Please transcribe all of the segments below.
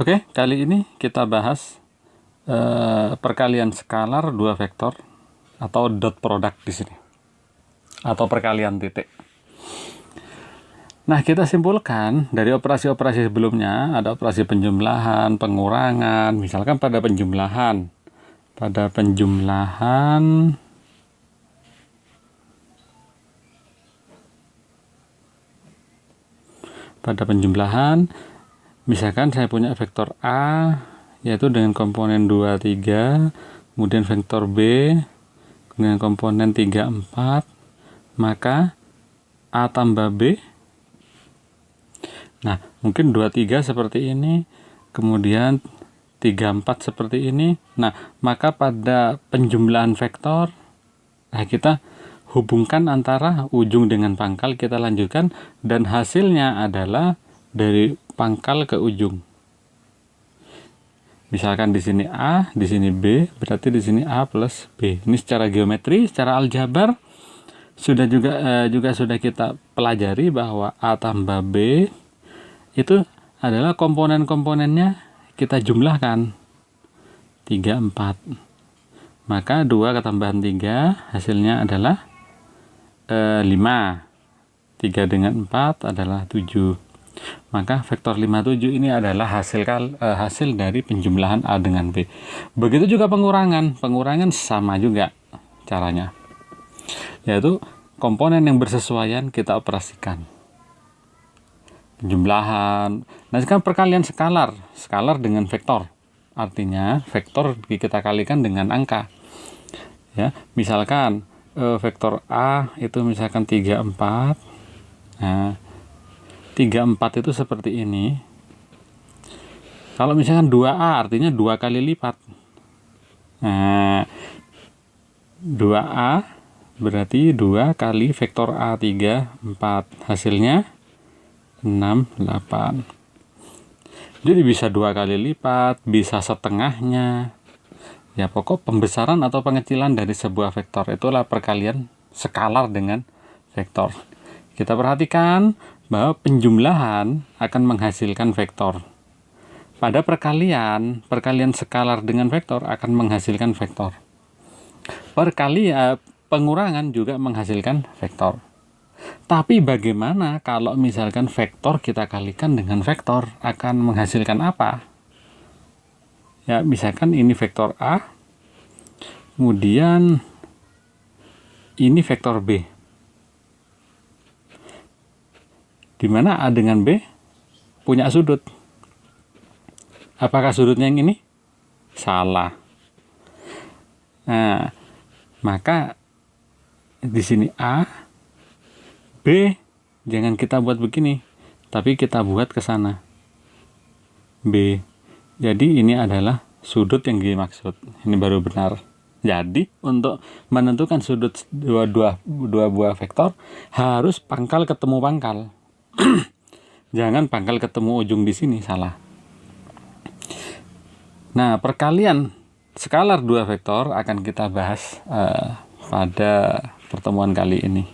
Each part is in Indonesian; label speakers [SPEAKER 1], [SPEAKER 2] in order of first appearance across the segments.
[SPEAKER 1] Oke, kali ini kita bahas perkalian skalar dua vektor atau dot product di sini, atau perkalian titik. Nah, kita simpulkan dari operasi-operasi sebelumnya, ada operasi penjumlahan, pengurangan. Misalkan pada penjumlahan misalkan saya punya vektor A yaitu dengan komponen 2, 3, kemudian vektor B dengan komponen 3, 4, maka A tambah B. Nah, mungkin 2, 3 seperti ini, kemudian 3, 4 seperti ini. Nah, maka pada penjumlahan vektor, kita hubungkan antara ujung dengan pangkal, kita lanjutkan, dan hasilnya adalah dari pangkal ke ujung. Misalkan di sini A, di sini B, berarti di sini A plus B. Ini secara geometri, secara aljabar sudah sudah kita pelajari bahwa A tambah B itu adalah komponen-komponennya kita jumlahkan 3, 4. Maka 2 ketambahan 3 hasilnya adalah 5. 3 dengan 4 adalah 7. Maka vektor 5, 7 ini adalah hasil dari penjumlahan A dengan B. Begitu juga pengurangan. Pengurangan sama juga caranya, yaitu komponen yang bersesuaian kita operasikan. Penjumlahan. Nah, sekarang perkalian skalar dengan vektor. Artinya vektor kita kalikan dengan angka. Ya, misalkan vektor A itu misalkan 3, 4. Nah, 3, 4 itu seperti ini. Kalau misalkan 2A artinya 2 kali lipat. Nah, 2A berarti 2 kali vektor A 3, 4. Hasilnya 6, 8. Jadi bisa 2 kali lipat, bisa setengahnya. Ya, pokok pembesaran atau pengecilan dari sebuah vektor itulah perkalian skalar dengan vektor. Kita perhatikan bahwa penjumlahan akan menghasilkan vektor. Pada perkalian skalar dengan vektor akan menghasilkan vektor. Pengurangan juga menghasilkan vektor. Tapi bagaimana kalau misalkan vektor kita kalikan dengan vektor, akan menghasilkan apa? Ya, misalkan ini vektor A, kemudian ini vektor B. Di mana A dengan B punya sudut. Apakah sudutnya yang ini? Salah. Nah, maka di sini A, B jangan kita buat begini, tapi kita buat ke sana. B. Jadi ini adalah sudut yang dimaksud. Ini baru benar. Jadi untuk menentukan sudut dua buah vektor harus pangkal ketemu pangkal. Jangan pangkal ketemu ujung di sini, salah. Nah, perkalian skalar dua vektor akan kita bahas pada pertemuan kali ini.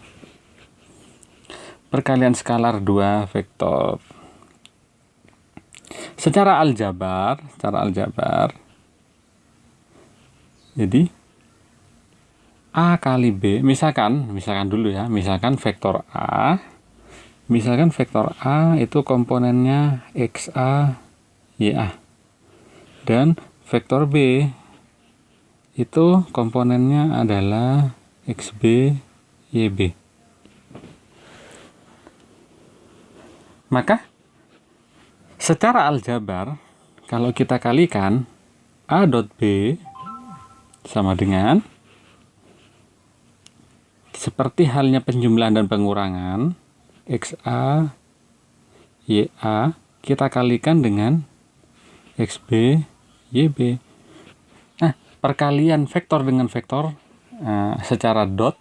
[SPEAKER 1] Perkalian skalar dua vektor. Secara aljabar, jadi A kali B, misalkan dulu ya, misalkan vektor A itu komponennya XA, YA. Dan vektor B itu komponennya adalah XB, YB. Maka secara aljabar, kalau kita kalikan A dot B sama dengan, seperti halnya penjumlahan dan pengurangan, XA, YA kita kalikan dengan XB, YB. Nah, perkalian vektor dengan vektor secara dot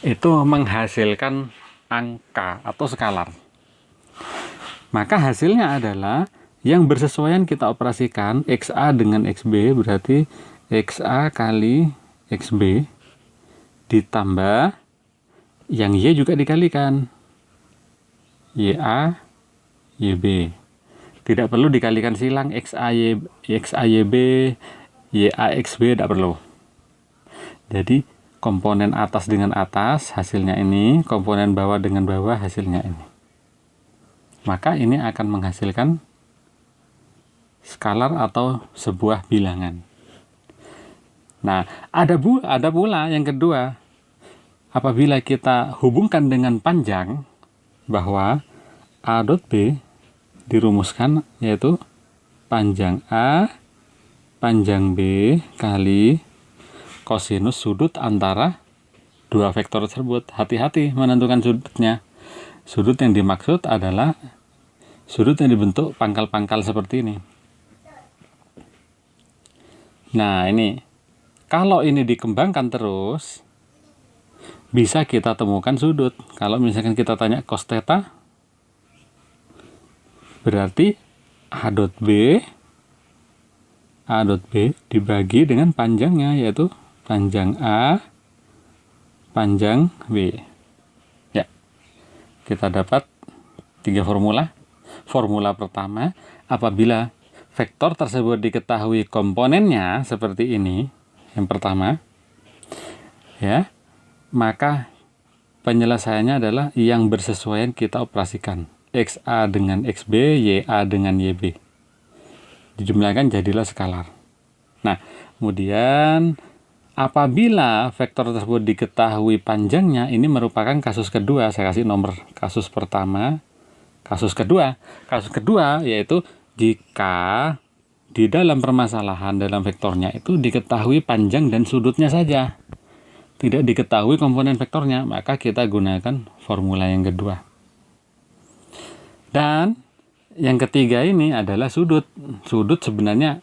[SPEAKER 1] itu menghasilkan angka atau skalar. Maka hasilnya adalah yang bersesuaian kita operasikan XA dengan XB, berarti XA kali XB ditambah yang Y juga dikalikan YA, YB. Tidak perlu dikalikan silang XAYB, YAXB, tidak perlu. Jadi komponen atas dengan atas hasilnya ini, komponen bawah dengan bawah hasilnya ini. Maka ini akan menghasilkan skalar atau sebuah bilangan. Nah, ada pula yang kedua. Apabila kita hubungkan dengan panjang, bahwa A dot B dirumuskan yaitu panjang A, panjang B kali kosinus sudut antara dua vektor tersebut. Hati-hati menentukan sudutnya. Sudut yang dimaksud adalah sudut yang dibentuk pangkal-pangkal seperti ini. Nah, ini kalau ini dikembangkan terus, bisa kita temukan sudut. Kalau misalkan kita tanya cos theta, berarti A dot B dibagi dengan panjangnya, yaitu panjang A, panjang B. Ya, kita dapat 3 formula. Formula pertama, apabila vektor tersebut diketahui komponennya seperti ini, yang pertama, ya, maka penyelesaiannya adalah yang bersesuaian kita operasikan. XA dengan XB, YA dengan YB. Dijumlahkan jadilah skalar. Nah, kemudian apabila vektor tersebut diketahui panjangnya, ini merupakan kasus kedua. Saya kasih nomor kasus pertama, kasus kedua. Kasus kedua yaitu jika di dalam permasalahan dalam vektornya itu diketahui panjang dan sudutnya saja, tidak diketahui komponen vektornya, maka kita gunakan formula yang kedua. Dan yang ketiga ini adalah sudut. Sudut sebenarnya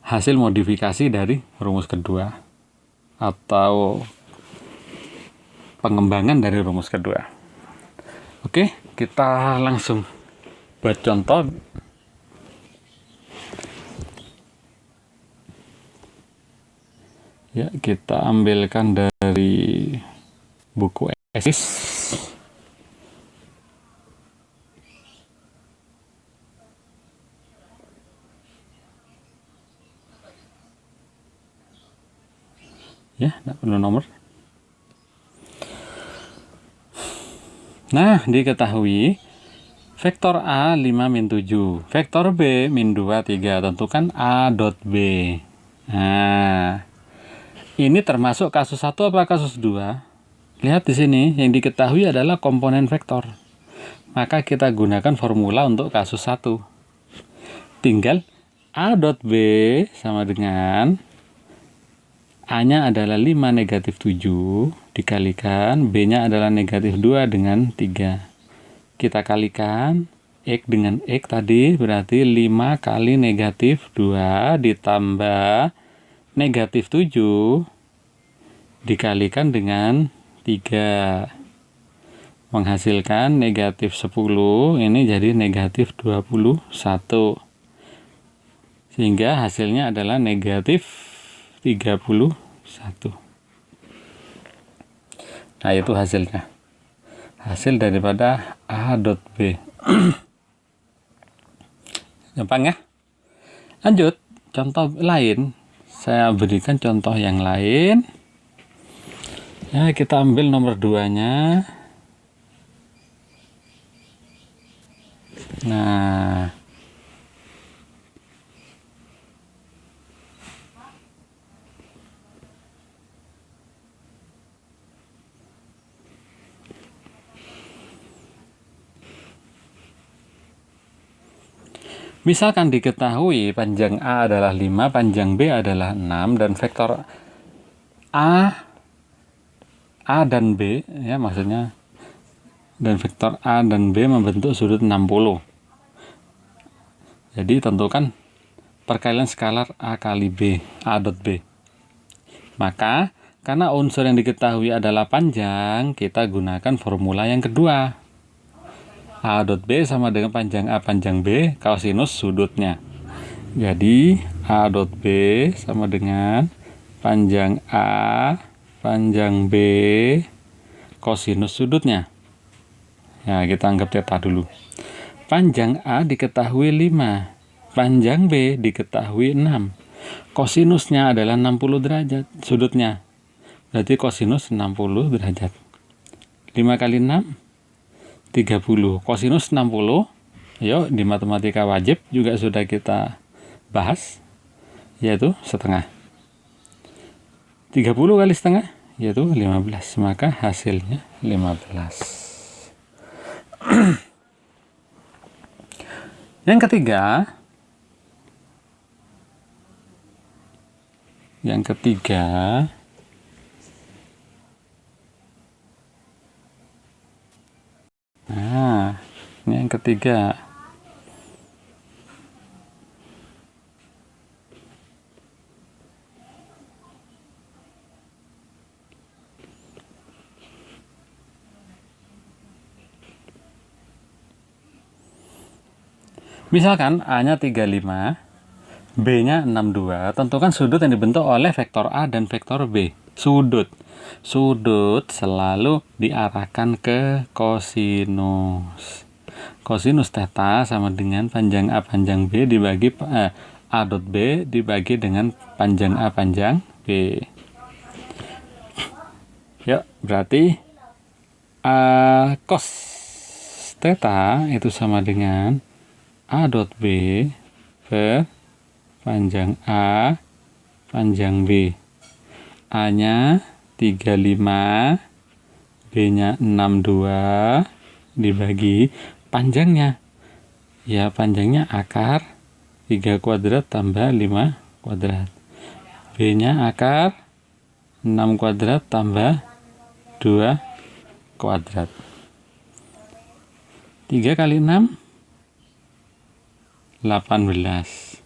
[SPEAKER 1] hasil modifikasi dari rumus kedua atau pengembangan dari rumus kedua. Oke, kita langsung buat contoh. Ya, kita ambilkan dari buku ESIS. Ya, tidak perlu nomor. Nah, diketahui vektor A 5 min 7, vektor B min 2, 3. Tentukan A dot B. Nah, ini termasuk kasus 1 apa kasus 2? Lihat di sini, yang diketahui adalah komponen vektor. Maka kita gunakan formula untuk kasus 1. Tinggal A dot B sama dengan A-nya adalah 5 negatif 7 dikalikan B-nya adalah negatif 2 dengan 3. Kita kalikan X dengan X tadi berarti 5 kali negatif 2 ditambah negatif 7 dikalikan dengan 3. Menghasilkan negatif 10, ini jadi negatif 21. Sehingga hasilnya adalah negatif 31. Nah, itu hasilnya. Hasil daripada A dot B. Gampang ya? Lanjut, contoh lain. Saya berikan contoh yang lain. Ya, kita ambil nomor 2-nya. Nah, misalkan diketahui panjang A adalah 5, panjang B adalah 6, dan vektor A dan B, ya maksudnya, dan vektor A dan B membentuk sudut 60. Jadi tentukan perkalian skalar A kali B, A dot B. Maka karena unsur yang diketahui adalah panjang, kita gunakan formula yang kedua. A dot B sama dengan panjang A panjang B kosinus sudutnya. Jadi A dot B sama dengan panjang A panjang B kosinus sudutnya. Nah, kita anggap theta dulu. Panjang A diketahui 5, panjang B diketahui 6. Kosinusnya adalah 60 derajat sudutnya. Berarti kosinus 60 derajat. 5 kali 6, 30. Kosinus 60, yuk di matematika wajib juga sudah kita bahas, yaitu setengah. 30 kali setengah, yaitu 15. Maka hasilnya 15. Yang ketiga, nah, ini yang ketiga. Misalkan A-nya 35, B-nya 62. Tentukan sudut yang dibentuk oleh vektor A dan vektor B. Sudut selalu diarahkan ke kosinus. Kosinus theta sama dengan panjang A panjang B dibagi A dot B dibagi dengan panjang A panjang B. Yuk, berarti cos theta itu sama dengan A dot B per panjang A panjang B. A-nya 35, B-nya 62 dibagi panjangnya. Ya, panjangnya akar 3 kuadrat tambah 5 kuadrat. B-nya akar 6 kuadrat tambah 2 kuadrat. 3 kali 6, 18.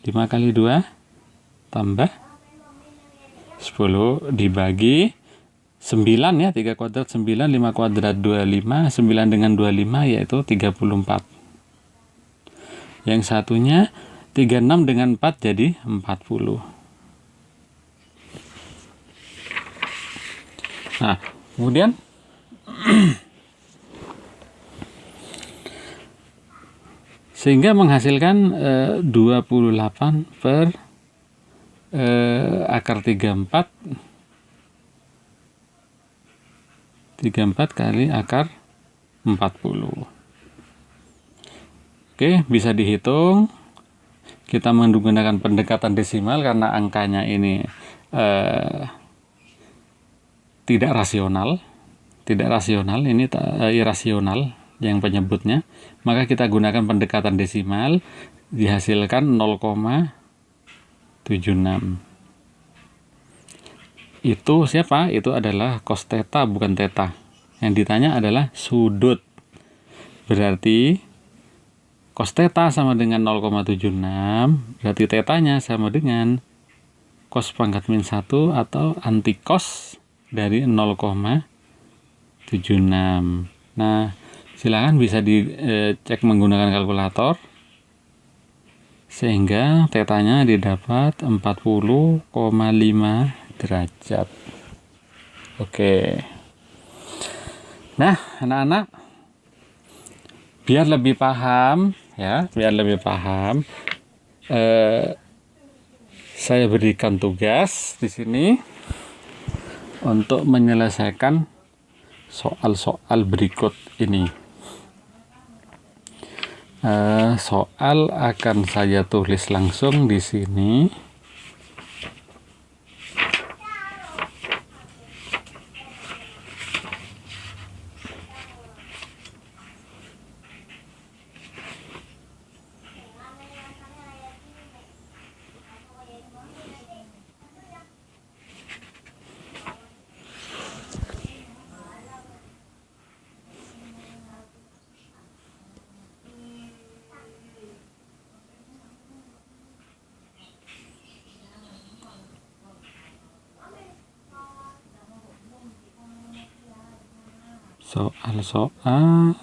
[SPEAKER 1] 5 kali 2 tambah 10 dibagi 9 ya, 3 kuadrat 9, 5 kuadrat 25, 9 dengan 25 yaitu 34. Yang satunya 36 dengan 4 jadi 40. Nah, kemudian sehingga menghasilkan 28 per akar 34 kali akar 40. Oke, bisa dihitung. Kita menggunakan pendekatan desimal karena angkanya ini tidak rasional, ini irasional yang penyebutnya. Maka kita gunakan pendekatan desimal, dihasilkan 0,76. Itu siapa? Itu adalah cos theta, bukan theta. Yang ditanya adalah sudut. Berarti cos theta sama dengan 0,76, berarti tetanya sama dengan cos pangkat min 1 atau anti cos dari 0,76. Nah, silakan bisa dicek menggunakan kalkulator sehingga tetanya didapat 40,5 derajat. Oke. Nah, anak-anak, biar lebih paham ya, saya berikan tugas di sini untuk menyelesaikan soal-soal berikut ini. Soal akan saya tulis langsung di sini. Soal-soal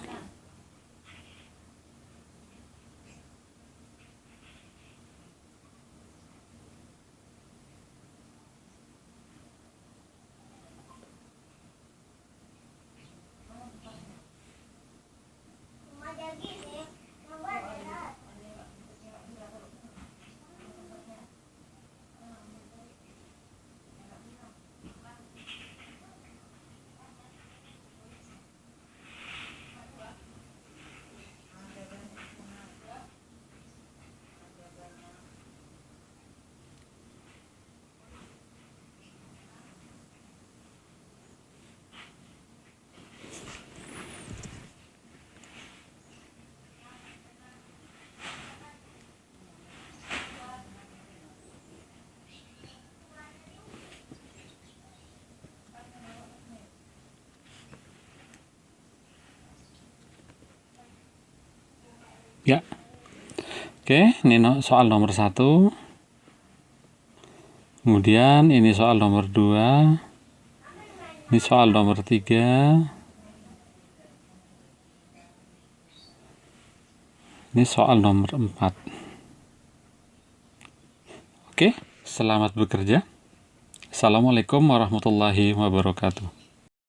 [SPEAKER 1] Ya. Oke, ini soal nomor 1. Kemudian ini soal nomor 2. Ini soal nomor 3. Ini soal nomor 4. Oke, selamat bekerja. Assalamualaikum warahmatullahi wabarakatuh.